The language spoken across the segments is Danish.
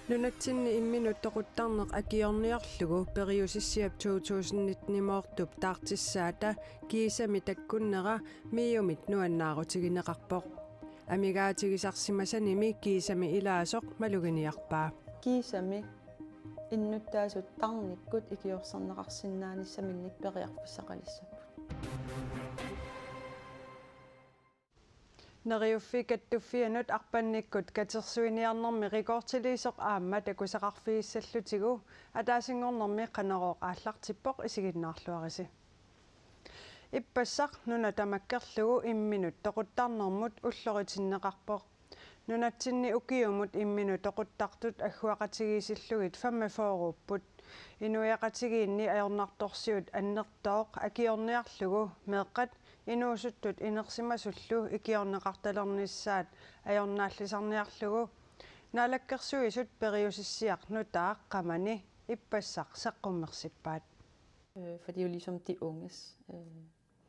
Nunatsinni imminuttaquttarneq akiorniarlugu periusissiap 2019-moortup taartissaata kiisami takkunnera miiumit nuannaarutiginiqarpoq amigaatigisarsimasanimi kiisami ilaasoq maluginiarpaa kiisami innuttaasut tarnikkut ikiorserneqarsinnaanissaminik periarfissaqalissapput neriuffi kattuffianut arpannikkut katersuiniarnermi rikortiliisoq aamma takusaqarfiissallutigu ataasingornermi qanerooq aallartippoq isiginnaarluarisi ippassaq nuna tamakkerlugu imminut toquttarnermut ulloritinneqarpoq nunatsinni ukiumut imminu toquttartut agguaqatigiisillugit fammaforuupput inuiaqatigiinni ajornartorsiut annertooq akiorniarlugu meeqqat inuusuttut inersimasullu ikiorneqartalernissaat ajornaallisarniarlugu naalakkersuisut periusissiaq nutaaq qamani ippassaq saqqummersippaat fordi jo ligesom de unges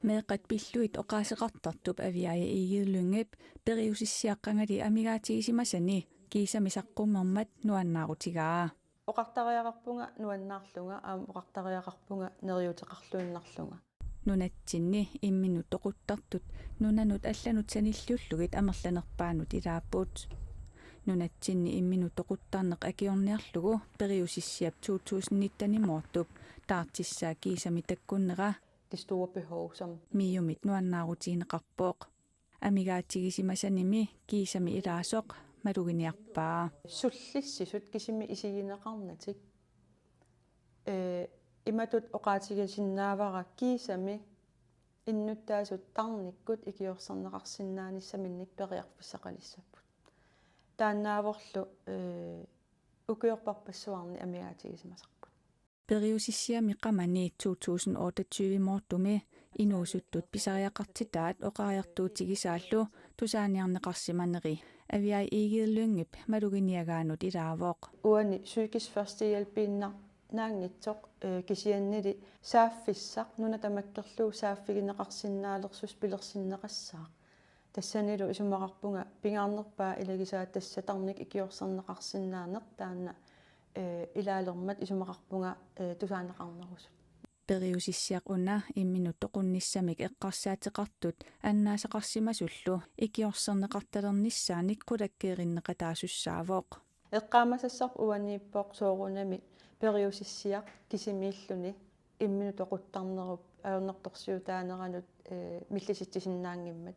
meeqat pilluit oqaaseqartartup aviaja iigidluнгип periusissiaqqangали амигаатигисимасани киисамисаққуммермат нуаннаарутигаа oqartariaqarpunga nuannaarlunga aam oqartariaqarpunga neriuteqarluunnarlunga нунатсинни иммину тоқуттартут нунанут алланут саниллуллугит амерланерпаанут илааппут нунатсинни иммину тоқуттарнеқ акиорниарлугу periusissiap 2019-moortup taartissaa kiisami takkunnera de store behov som miiumit nuannaarutiineqarpooq амигаатигисимасаними kiisami ilaasoq maluginiarpaa sullissisut kisimi isigineqarnatik imatut oqaatigisinnaavara kiisami innuttaasut tarnikkut ikiorserneqarsinnaanissaminnik periarfissaqalissapput taannaavorlu ukiorparpassuarni amigaatigisimасарпут periusissiami qamani 2028-moortumi inuusuttut pisariaqartitaat oqaariartuutigisaallu tusaaniarneqarsimaneri aviai iigidluнгип maluginiagaanut ilaavoq uani psykisk førstehjælpiinnar naangitsoq kisiannili saaffissaq nuna tamakkerluu saaffigineqarsinnaalersus pilersinneqassaaq тассанилу исумақарпунга пингаарнерпаа илагисаат тассатарник икиорсернеқарсиннааneq таанна илаалермат исумақарпунга тусаанеқарнерусут periusissiaq una imminut toqunnissamik eqqarsaatiqartut annaasaqarsimasullu ikiorserneqartalernissaanik qulakkeerinneqataasussaavoq эққаамасассарп уанииппоқ соорунами periusissiaq кисимииллуни иммину тоқуттарнеруп аернерторсиутаанеранут миллиситтисиннаангиммат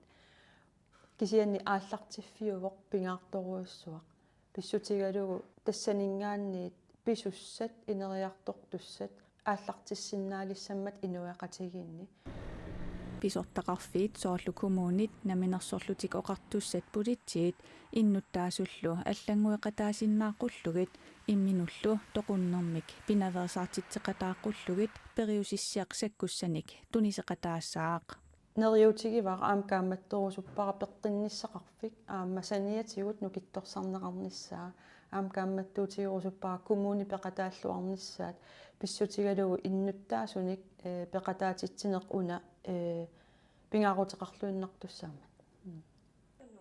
кисианни ааллартиффиувоқ пингаарторуассуақ писсутигалугу тассанингаанниит писуссат инериартортуссат ааллартиссиннаалиссаммат инуяқатигиинни писортақарфиит соорлукумуунит наминерсорлутик оқартуссат пулитсиит иннуттаасуллу аллангуеқатаасиннааққуллугит имминуллу тоқуннэрмик пинаверсаартитсеқатааққуллугит periusissiaq саккуссаник тунисеқатаассаақ нериутигивара аам кааматторусуппара пеққинниссақарфик аама саниатигут нукитторсарнеқарниссаа аам кааматтуутигерусуппара коммуни пеқатааллуарниссаат писсутигалугу иннуттаасуник пеқатаатитсинеқ уна пингаарутеқарлуиннартуссаамат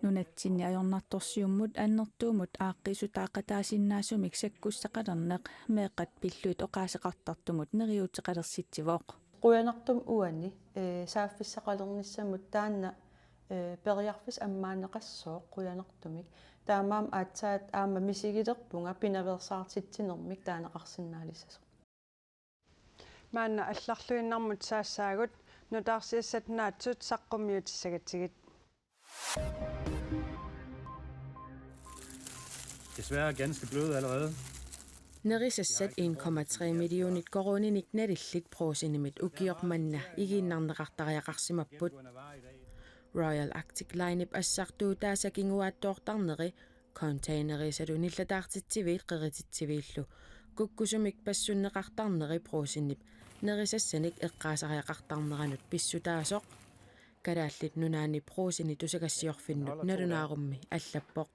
нунатсинни ajornartorsiummut аннертуумут ааққисутаақатаасиннаасумик саккуссақалернеқ меэққат пиллуит оqaасеқартартумут нериутеқалерситсивоқ quyanartum uani saaffissaqalernissamut taanna periarfis ammaanneqassooq quyanartumik taamaam aatsaat aama misigilerpunga pinaversaartitsinermik taanaqarsinnaalissaso maanna алларлуиннармут саассаагут нутаарсиассатнааtsut саққуммиутиссагатсигит Desværre ganske bløde allerede. Nerisassat 1,3 millionit koroninik narillit proosinimit ukiormanna igiinnarneqartariaqarsimapput Royal Arctic Line assartuu taasakinguaattoortarneri containerissalunillataartitsiviit qerititsiviillu kukkusumik passunneqartarneri proosinip nerisassanik eqqaasariaqartarneranut pissutaasoq kalaallit nunaani proosini tusagassiorfinnut nalunaarummi allappoq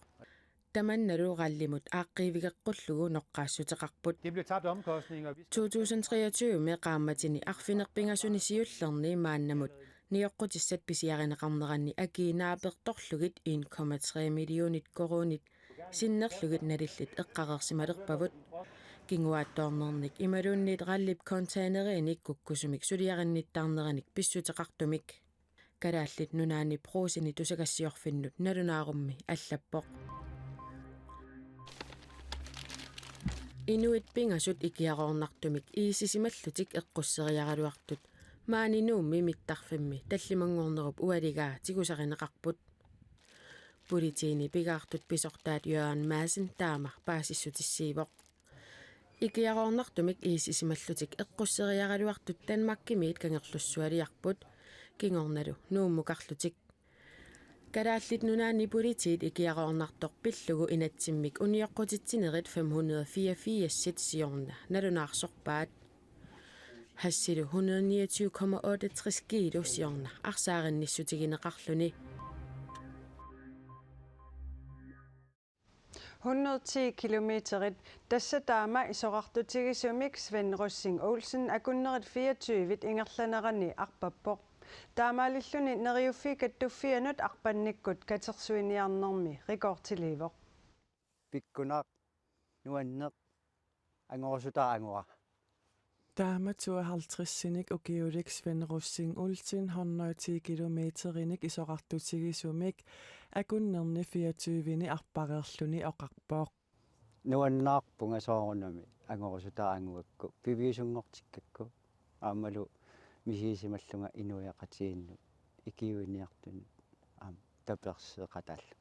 tamannaluuqallimut aaqqiivigeqqullugu noqqaassutеqarput Det bliver tabt omkostninger. 2023 meqaammatini arfinerpingasuni siullerni maannamut niorqutissat pisiarineqarneranni akiinaapertorlugit 1,3 millionit korunit синнерлугит налиллит эққарерсималерпавут кингуаатторнерник ималуунниит қаллип контейнериник куккусумик сулиаринниттаарнераник писсутеқартумик калааллит нунаани проосини тусагассиорфиннут налунаарумми аллаппоқ инуит пингасут икиароорнартумик иисисималлутик эққуссериаралуартут маанинуумми миттарфимми таллимангорнеруп уалигаа тигусаринеқарпут политиини пигаартут писортаат Jørgen Madsen таама паасиссутиссиивоқ икиароорнартумик иисисималлутик эққуссериаралуартут танмаккимиит кангерлуссуалиарпут кингорналу нууммукарлутик калааллит нунаани политиит икиароорнартоқ пиллугу инатсиммик униоққутитсинерит 584 сиорна налунаарсорпаат хассилу 129,68 кило сиорна арсааринниссутигинеқарлуни 110 kilometerit tassa taama isoqartutigisummik Sven Rossing Olsen akunnerit 24 ingerlanerani arpappoq taamaalilluni neriuffi kattuffianut arpannikkut katersuiniarnermi rikortiliivoq pikkunaaq nuanneq angorsutaa angora Daama 52-sinik ukiulik Sven Rossing Olsen 110 kilometerinik isoqartutigisummik akunnerni 24 arparerluni oqarpooq nuannaarpunga soorunami angorsutaa anguakku piviisungortikkakku aammalu misiisimallunga inuiaqatiinnu ikiuiniartun taperseeqatallu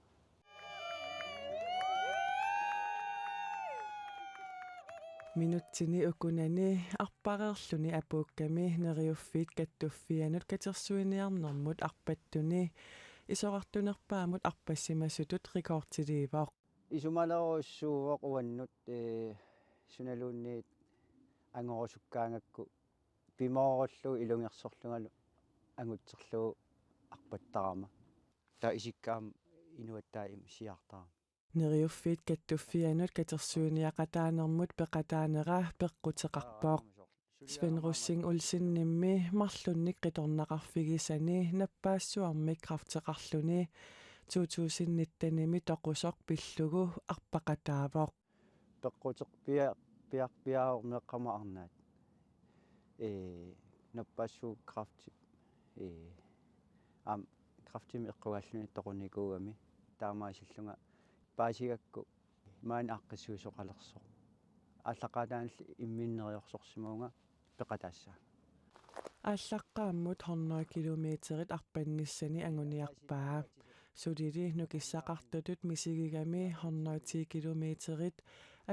minuttini ukunani arparerluni apuukkami neriuffiit kattuffianut katersuiniarnermut arpattuni isoqartunerpaamut arpassimassutut rikortiliivoq isumaleruussuuvoq uannut sunaluunniit angorusukkaangakku pimoorullu ilungersorlungalu angutserlugu arpattarama ta isikkaam inuattaa siartarama neriuffiit kattuffianut katersuiniaqataanermut peqataanera peqqutеқарпооq Sven Rossing Olsen nimmi marlunnik qitornaqarfigisani nappaassуarmik krafteqarluni 2019-nimi toqusoq pillugu arpaqataavoq peqqutеqpia piarpiaormeqqamaarnaat nappaassuu krafti kraftimi eqqugalluni toqunikuugami taamaasillunga paasigakku maan aqqissuusoqalersoq аллақатаанли имминнериорсорсимуунга пеқатаасса аллаққааммут 100 километерит арпанниссани ангуниарпаа сулили нукиссақартутут мисигигами 110 километерит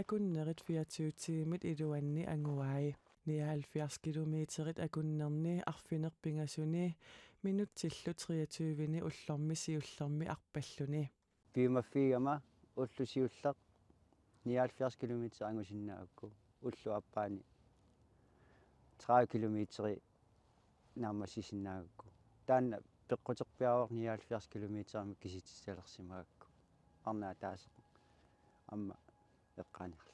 акуннерит 24 тимит илуанни ангуаи 79 километерит акуннерни арфинерпингасуни минуттиллу 23-ни уллорми сиуллерми арпаллуни пимаффигама уллусиуллеқ 79 kilometer angusinnaakku ullu appaani 30 kilometeri naammassisinnaagakku taanna peqquterpiaroq 79 kilometermi kisitissaalersimaagakku arnaa taasa amma eqqaaniarlu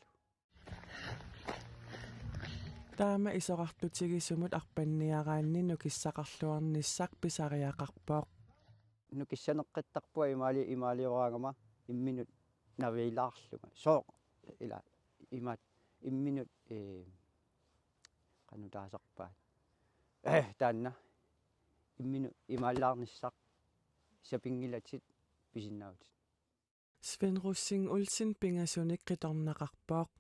taama isoqartutigissumut arpanniaraanni nukissaqarluarnissaq pisariaqarpooq nukissaneqqittarpua imaaliораангама imminut navilaarluga sooq ila imat imminut qanutaasarpaat taanna imminu imaallaarnissaq sapingilatit pisinnaautit Sven Rossing Olsen pingasunik qitornaqarpooq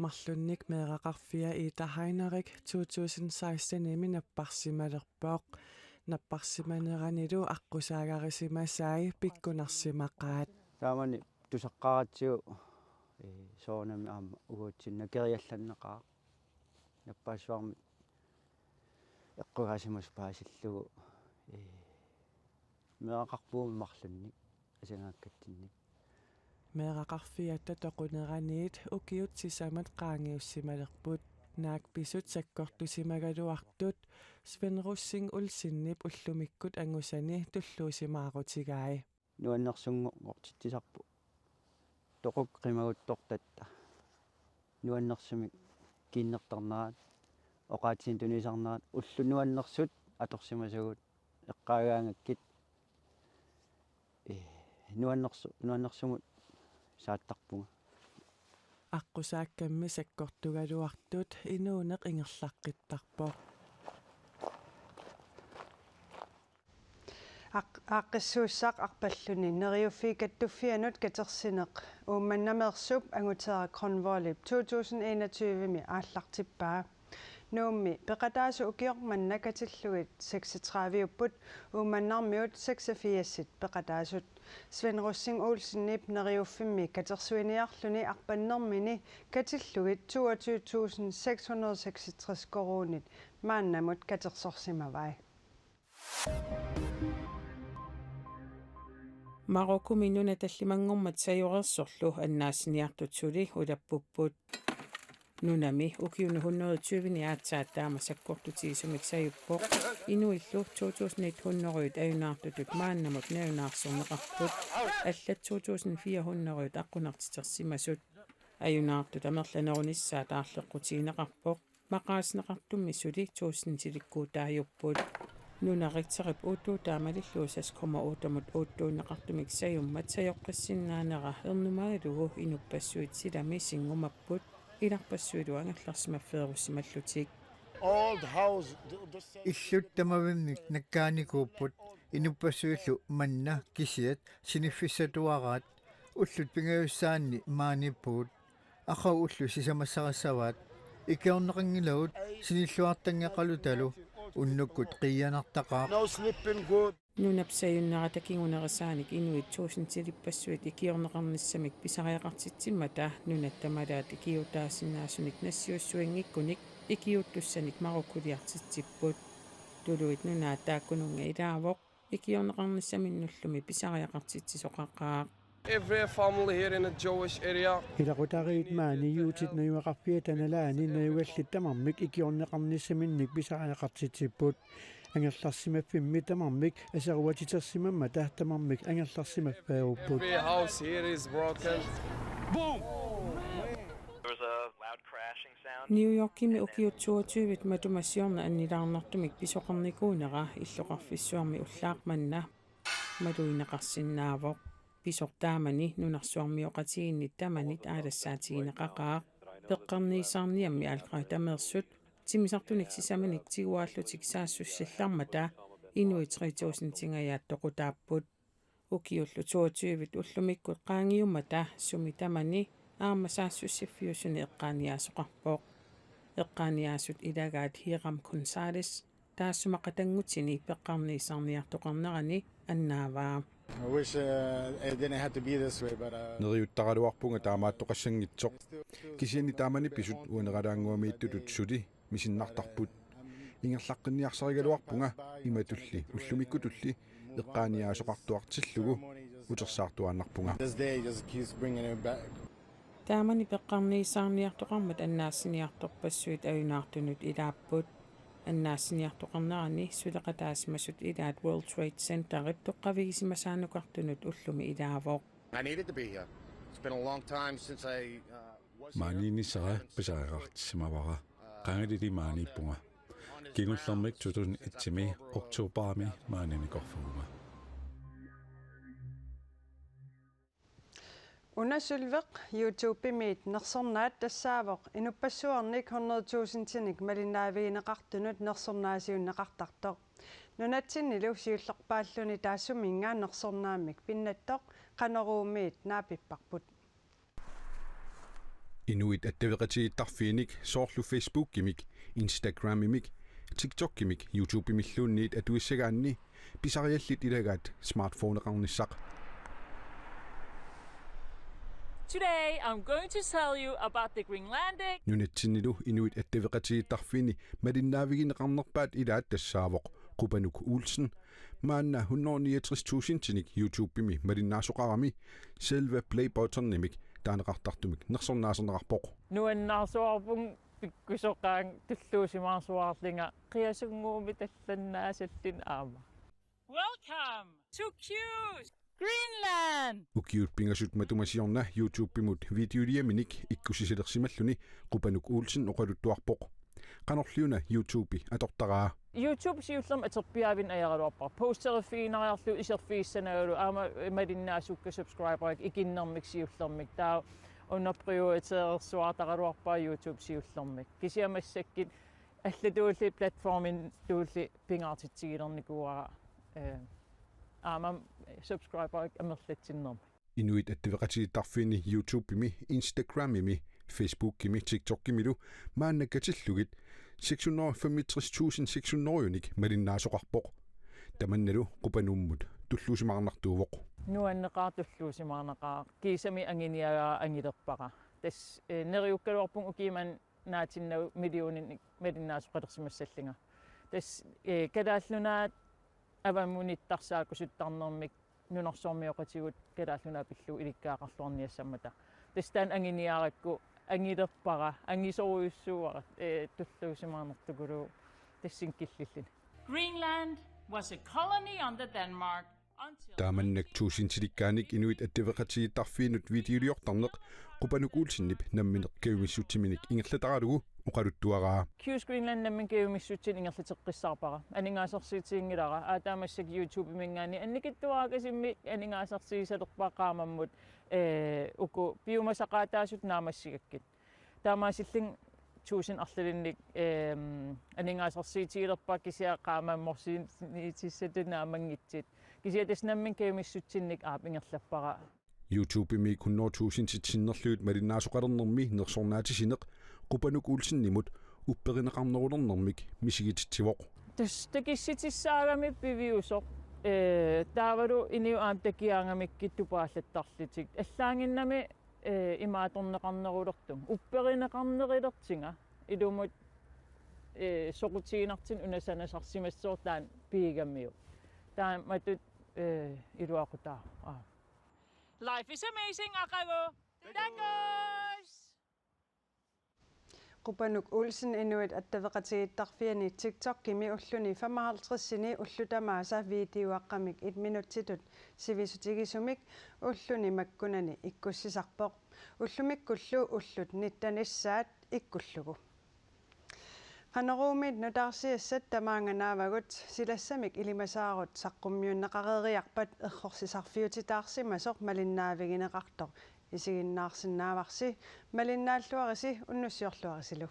marlunnik meeqaqarfia Ida Heinrich 2016-nimi napparsimalerpooq napparsimaneranilu aqqusaagarisimassaai pikkunarsimaqaat taamani tusaqqaratsiu soonami aama uguutsinna keriallanneqaa nappaassuarmi eqqugasimus paasillugu meeqaqarpuumi marlunnik asangaakkattinnik meeqaqarfiatta toquneraniit ukiutsisamat qaangiussimalerput naakpisut sakkortusimagaluartut Sven Rossing Olsennip ullumikkut angusani tulluusimaarutigaayi nuannersunngortittisarpu toquk qimaguttortatta nuannersumik kiinnertarneraat oqaatsin tunisarneraat ullu nuannersut atorsimasugut eqqaagaangakkit nuannersumut сааттарпунга аққусааккамми саккортугалуартут инуунеқ ингерлаққиттарпоқ ааққиссууссаақ арпаллуни нериуффи каттуффианут катерсинеқ уумманнамеерсуп ангутера Cornwall 2021-ми ааллартиппаа нуумми пеқатаасу укиорманна катиллугит 36-уппут уумманнармиут 86-сит пеқатаасут Svend Rossing Olsen нериуффимми катерсуиниарлуни арпаннэрмини катиллугит 22.666 коронит мааннамут катерсорсимавай Marokko minuna tallimangormat sajorersorlu annaassiniartutsuli ulappupput nunami ukiunu 120 aatsaattaama sakkortutiisumik sajuppoq inuillu 2100 ayunaartutut maannamut naunаарsorneqarput allat 2400 aqunartitersimasut ayunaartut amerlanerunissaat aarleqqutiineqarpoq maqaasneqartummi suli 1000 silikkuutaajupput nunariqserip uuttuutaamalilluusas koma uutamut uuttuunneqartumik sajummat sajoqqissinnaanera ernumagalugu inupassuit silami singumapput ilarpassuilu angallarsimafferussimallutik иллут тамавиммик наккааникууппут инуппассуиллу манна кисиат синиффиссатуараат уллут пингаюссаанни мааниппуут ахау уллу сисамассарассаваат икеорнеқангилагут синиллуартангақалуталу уннуккут қиянартақаа nunapsajunneratакигунерисааник инуит 1000 силиппассуит икиорнеқарниссамик писариақартитсиммата нунаттамалаат икиутаассиннаасуник нассиуссуингиккуник икиуттуссаник мароккулиартитсиппут тулуит нунаа тааккунунга илаавоқ икиорнеқарниссаминнуллуми писариақартитсисоқақаа Every family here in the Jewish area. Hilaqutaqiit maani yuutit nayuaqarpiatanalaani nayuallittamarmik ikiorneqarnissaminnik pisaqaqartitsiput angerlarsimaffimmi tamarmik asaruatitersimamma tahtamarmik angerlarsimaffaarupput. Every house here is broken. Boom! New Yorkimi ukiutsuutuivit matumassiorna annilaarnartumik pisoqarnikuunera illoqarfissuarmi ullaaqmanna maluineqarsinnaavoq pisortaamani nunarsuarmioqatiginnit tamanit aalassaatigineqaqaaq peqqarniisarniammi alqaitameersut timisartunik sisamanik tiguaallutik saassussillarmata inuit 3000 tingayaat toqutaapput ukiullu 22 ullumikkut qaangiummata sumi tamani aama saassussiffiusuni eqqaaniaasoqarpoq eqqaaniaasut ilagaat hiiqam Gonzales taassumaqatangutini peqqarniisarniartoqarnerani annaavaa I wish it didn't have to be this way, but neriuttaqaluarpunga taamaattoqassangitsoq kisiani taamani pisut uneralaanguamiittutut suli misinnartarput ingerlaqqinniarsarigaluarpunga imatulli ullumikkutulli eqqaaniaasoqartuartillugu utersaartuaannarpunga this day just keeps bringing it back. taamani peqqarniissaarniartoqarmat annaassiniartorpassuit ayunaartunut ilaapput annaassiniartoqarnerani suleqataasimasut ilaat World Trade Centerit toqqavigisimasaanukartunut ullumi ilaavoq I needed to be here. It's been a long time since I was maaniinissara pisariqartissimavara qaangalili maaniippunga kingullermik 2001-mi oktobermi maaninikorfuga Unasulveq YouTube-miit nersornaat tassaavoq inuppassuarnik 100,000 tinik malinaavigineqartunut nersornaasiunneqartartoq nunatsinnilu siullerpaalluni taassumingaa nersornaamik pinnattoq qaneruumiit naapipparput inuit atteveqatigiittarfiinik soorlu Facebook-imik Instagram-imik TikTok-imik YouTube-imilluunniit atuissagaanni pisariallit ilagaat smartphone-eqarnissaq Today, I'm going to tell you about the Greenlandic. Nunatsinnilu inuit atteveqatigiittarfiini malinaavigineqarnerpaat ilaat tassaavoq Qupanuk Olsen maanna 169,000 tinik YouTube-imi malinnaasuqarami selve play-button-nimik taaneqartartumik nersornaaserneqarpoq Nuannaarsuarpung pikkusoqaang tulluusimaarsuarlinga qiasunguumi tallannaasallin aama. Welcome to Q's Greenland. Ukiut pingasut matumasiorna YouTube-imut videoliaminik ikkusisilersimalluni Qupanuk Olsen oqaluttuarpoq qanorliuna YouTube atortaraa YouTube siullum aterpiavin ajaraluarpa posterfiinariarlu iserfiissanaulu aama malinnaasukka subscriberik ikinnermik siullermik taa unna prioriteersuartaqaluarpa YouTube siullermik kisiamassakkin аллатуулли платформин туулли пингаартитсигилерникуара аама subscriber амерлатсиннерми Inuit attiveqatigitarfiini YouTube-imi, Instagram-imi, Facebook-imi, TikTok-imilu maannakatillugit 665.600 malinnaasuqarpoq tamannalu qupanummut tulluusimaarnartuuvoq nuanneqaartulluusimaarneqaa kiisami anginiagaa angilerpaqa tas neriukkaluarpun ukiiman naatinnagu millionin malinnaasuqalersimassallinga tas kalaallunaat avammunittarsaaqusuttarnermik нунарсуармиоқатигут калааллуна пиллу иликкаақарлуарниассаммата тастаан ангиниаракку ангилерпара ангисоруйуссууара туллуусимаарнертукулу тассинкиллиллини Greenland was a colony under Denmark until Taamannak tuusintilikaanik inuit attiveqatigitarfiinut videoliortarneq qupanukuulsinnip nammineq keumissutsiminik ingerlataralugu uqaluttuaraa Q's Greenland nammin keumissuutsin ingerlateqqissaarpara aningaasarsiitiingilara aataamassak YouTube mingaani annikittuaakasimmi aningaasarsiisalerpaaqaamammut uku piumasaqaataasut naamassigakkit taamaasilling tuusin arlalinnik aningaasarsiitigilerpa kisiaqaamammorsiitissatunaamangitsit kisiatas nammin keumissutsinnik aap ingerlappara YouTube-imi kunnortuusintitsinnерluut malinnaasuqalernermi nersornaatisineq qupanukuulsinnimut upperineqarnerulernermik misigititsivoq takissitissаагами пивиусоқ таавалу иниу аам такиаангамиккит тупааллаттарлитик аллаангиннами имааторнеқарнерулертум упперинеқарнерилертинга илумут соқутигинартин унасанасарсимассуортаан пигаммиу тааматут илуақутаа Life is amazing, Akago! Tacos! Qupanuk Olsen inuit attaveqatigiittarfiani TikTok-kimi ulluni 55-sini ullutamaasa videoaqqamik 1 minuttitut sivisutigisumik ulluni makkunani ikkussisarpoq ullumikkullu ullut nittanissaat ikkullugu qaneruumit nutaarsiassat tamaanganaavagut silassamik ilimasaarut saqqummiunnaqareeriarpat errorsisarfiutitaarsimasoq malinnaavigineqartoq isiginnaarsinnaavarsi malinnaalluarisi unnussiorluarisilu